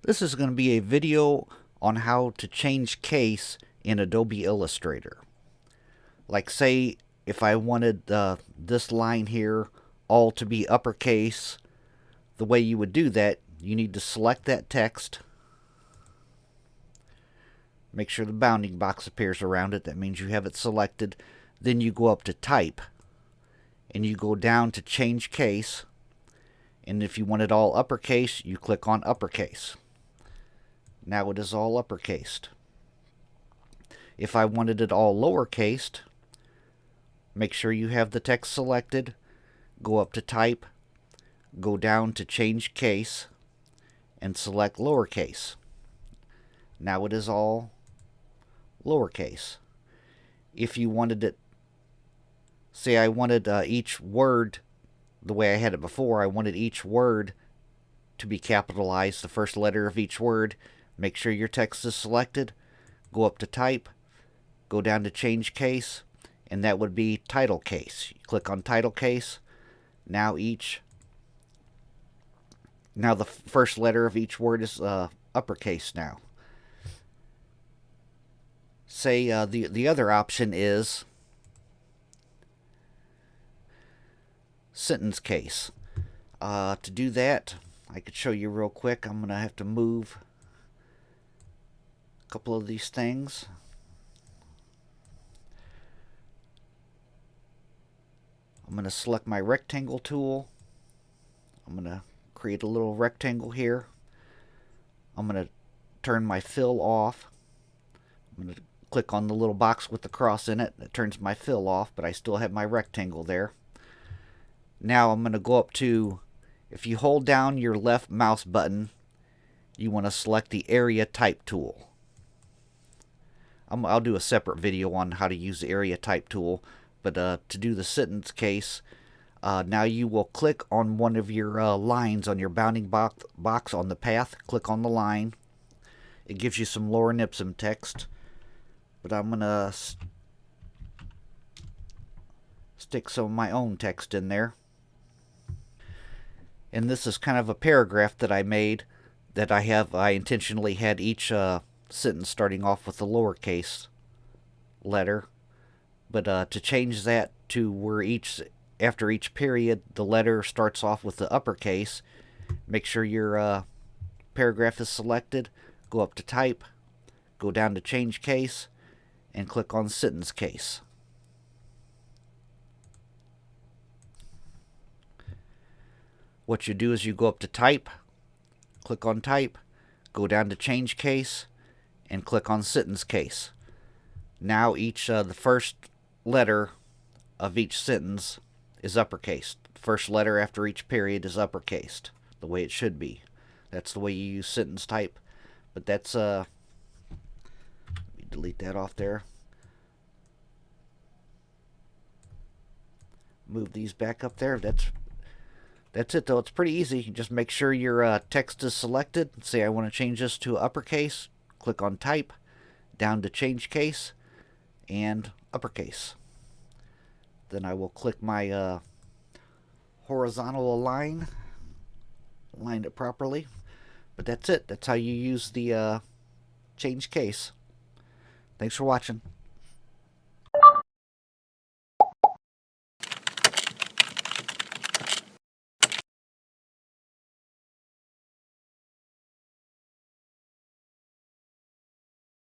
This is going to be a video on how to change case in Adobe Illustrator. Like, say if I wanted this line here all to be uppercase, the way you would do that, you need to select that text. Make sure the bounding box appears around it. That means you have it selected. Then you go up to Type, and you go down to Change Case. And if you want it all uppercase, you click on Uppercase. Now it is all uppercased. If I wanted it all lowercased, make sure you have the text selected. Go up to Type, go down to Change Case, and select Lowercase. Now it is all lowercase. If you wanted it, say I wanted each word, the way I had it before, I wanted each word to be capitalized, the first letter of each word. Make sure your text is selected. Go up to Type, go down to Change Case, and that would be Title Case. You click on Title Case. Now the first letter of each word is uppercase now. Say the other option is Sentence Case. To do that, I could show you real quick. I'm going to have to move a couple of these things. I'm going to select my rectangle tool. I'm going to create a little rectangle here. I'm going to turn my fill off. I'm going to click on the little box with the cross in it. That turns my fill off, but I still have my rectangle there. Now I'm going to go up to, if you hold down your left mouse button, you want to select the Area Type tool. I'll do a separate video on how to use the Area Type tool, but to do the sentence case, now you will click on one of your lines on your bounding box on the path. Click on the line. It gives you some Lorem Ipsum text, but I'm going to stick some of my own text in there. And this is kind of a paragraph that I made that I intentionally had each sentence starting off with a lowercase letter. But to change that to where after each period the letter starts off with the uppercase, make sure your paragraph is selected. Go up to Type, go down to Change Case, and click on Sentence Case. What you do is you go up to Type, click on Type, go down to Change Case, and click on Sentence Case. Now the first letter of each sentence is uppercased. The first letter after each period is uppercased, the way it should be. That's the way you use sentence type. But that's let me delete that off there. Move these back up there. That's it, though. It's pretty easy. You just make sure your text is selected. Say I want to change this to uppercase. Click on Type, down to Change Case, and uppercase. Then I will click my horizontal align it properly. But that's it. That's how you use the change case. Thanks for watching.